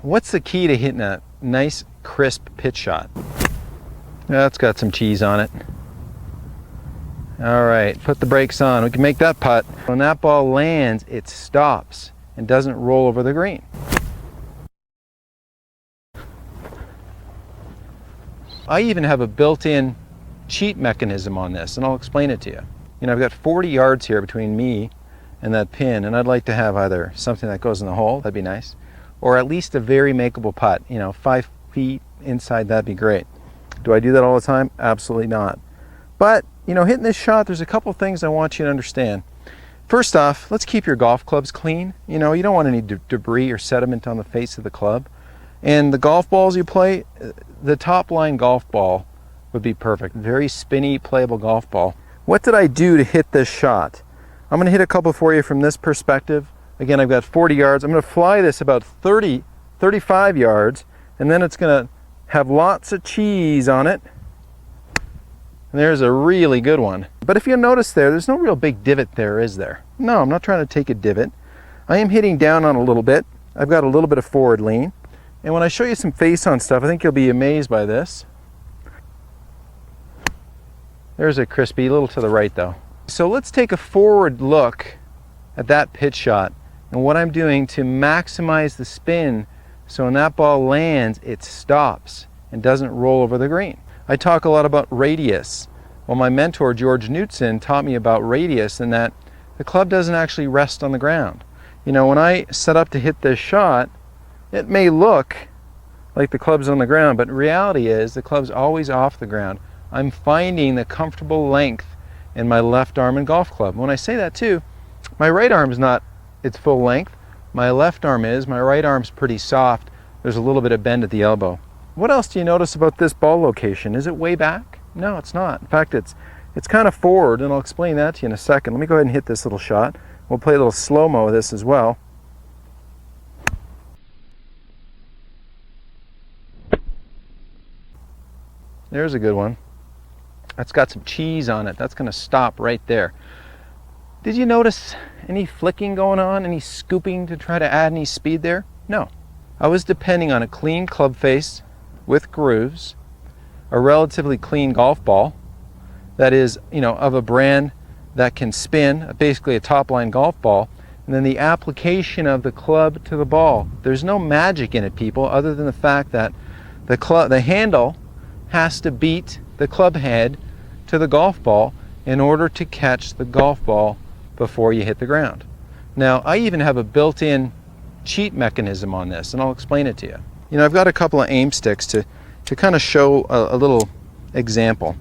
What's the key to hitting a nice crisp pitch shot? That's got some cheese on it. All right, put the brakes on. We can make that putt. When that ball lands, it stops and doesn't roll over the green. I even have a built-in cheat mechanism on this, and I'll explain it to you. You know, I've got 40 yards here between me and that pin, and I'd like to have either something that goes in the hole, that'd be nice, or at least a very makeable putt. You know, 5 feet inside, that'd be great. Do I do that all the time? Absolutely not. But, you know, hitting this shot, there's a couple things I want you to understand. First off, let's keep your golf clubs clean. You know, you don't want any debris or sediment on the face of the club. And the golf balls you play, the top line golf ball would be perfect. Very spinny, playable golf ball. What did I do to hit this shot? I'm going to hit a couple for you from this perspective. Again, I've got 40 yards. I'm going to fly this about 35 yards, and then it's going to have lots of cheese on it. And there's a really good one. But if you notice there's no real big divot there, is there? No, I'm not trying to take a divot. I am hitting down on a little bit. I've got a little bit of forward lean. And when I show you some face-on stuff, I think you'll be amazed by this. There's a crispy, a little to the right though. So let's take a forward look at that pitch shot and what I'm doing to maximize the spin so when that ball lands, it stops and doesn't roll over the green. I talk a lot about radius. Well, my mentor, George Knutson, taught me about radius and that the club doesn't actually rest on the ground. You know, when I set up to hit this shot, it may look like the club's on the ground, but reality is the club's always off the ground. I'm finding the comfortable length in my left arm and golf club. When I say that too, my right arm's not its full length. My left arm is. My right arm's pretty soft. There's a little bit of bend at the elbow. What else do you notice about this ball location? Is it way back? No, it's not. In fact, it's kind of forward, and I'll explain that to you in a second. Let me go ahead and hit this little shot. We'll play a little slow-mo of this as well. There's a good one. That's got some cheese on it. That's going to stop right there. Did you notice any flicking going on? Any scooping to try to add any speed there? No. I was depending on a clean club face with grooves, a relatively clean golf ball that is, you know, of a brand that can spin, basically a top-line golf ball, and then the application of the club to the ball. There's no magic in it, people, other than the fact that the handle has to beat the club head to the golf ball in order to catch the golf ball before you hit the ground. Now, I even have a built-in cheat mechanism on this, and I'll explain it to you. You know, I've got a couple of aim sticks to kind of show a little example.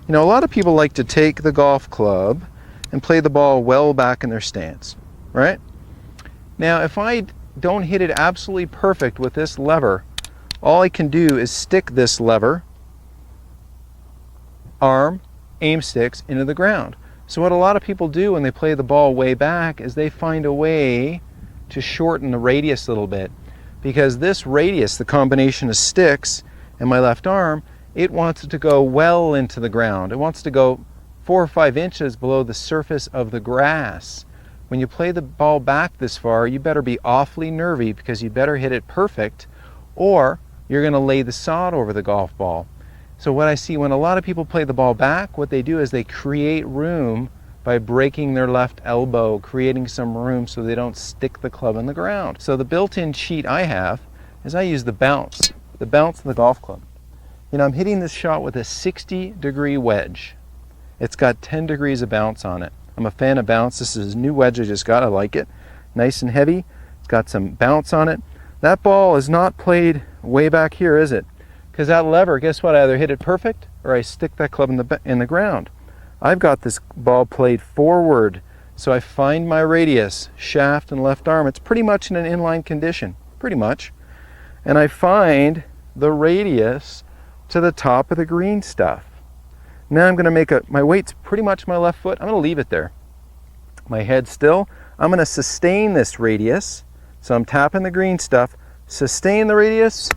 You know, a lot of people like to take the golf club and play the ball well back in their stance, right? Now, if I don't hit it absolutely perfect with this lever, all I can do is stick this lever, arm, aim sticks into the ground. So what a lot of people do when they play the ball way back is they find a way to shorten the radius a little bit, because this radius, the combination of sticks and my left arm, it wants it to go well into the ground. It wants to go 4 or 5 inches below the surface of the grass. When you play the ball back this far, you better be awfully nervy, because you better hit it perfect or you're going to lay the sod over the golf ball. So what I see when a lot of people play the ball back, what they do is they create room by breaking their left elbow, creating some room so they don't stick the club in the ground. So the built-in cheat I have is I use the bounce of the golf club. You know, I'm hitting this shot with a 60-degree wedge. It's got 10 degrees of bounce on it. I'm a fan of bounce. This is a new wedge I just got. I like it. Nice and heavy. It's got some bounce on it. That ball is not played way back here, is it? Because that lever, guess what? I either hit it perfect or I stick that club in the ground. I've got this ball played forward, so I find my radius, shaft and left arm. It's pretty much in an inline condition, pretty much. And I find the radius to the top of the green stuff. Now I'm going to make my weight's pretty much my left foot. I'm going to leave it there. My head still. I'm going to sustain this radius. So I'm tapping the green stuff, sustain the radius,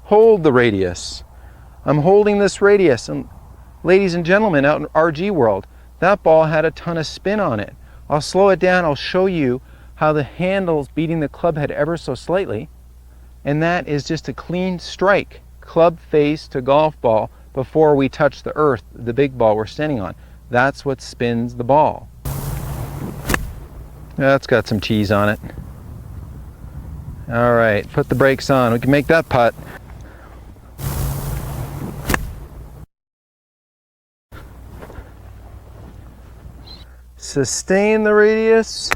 hold the radius. I'm holding this radius, and ladies and gentlemen out in RG world, that ball had a ton of spin on it. I'll slow it down. I'll show you how the handle's beating the club head ever so slightly. and that is just a clean strike, club face to golf ball, before we touch the earth, the big ball we're standing on. That's what spins the ball. That's got some cheese on it. All right, put the brakes on. We can make that putt. Sustain the radius.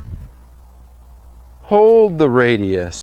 Hold the radius.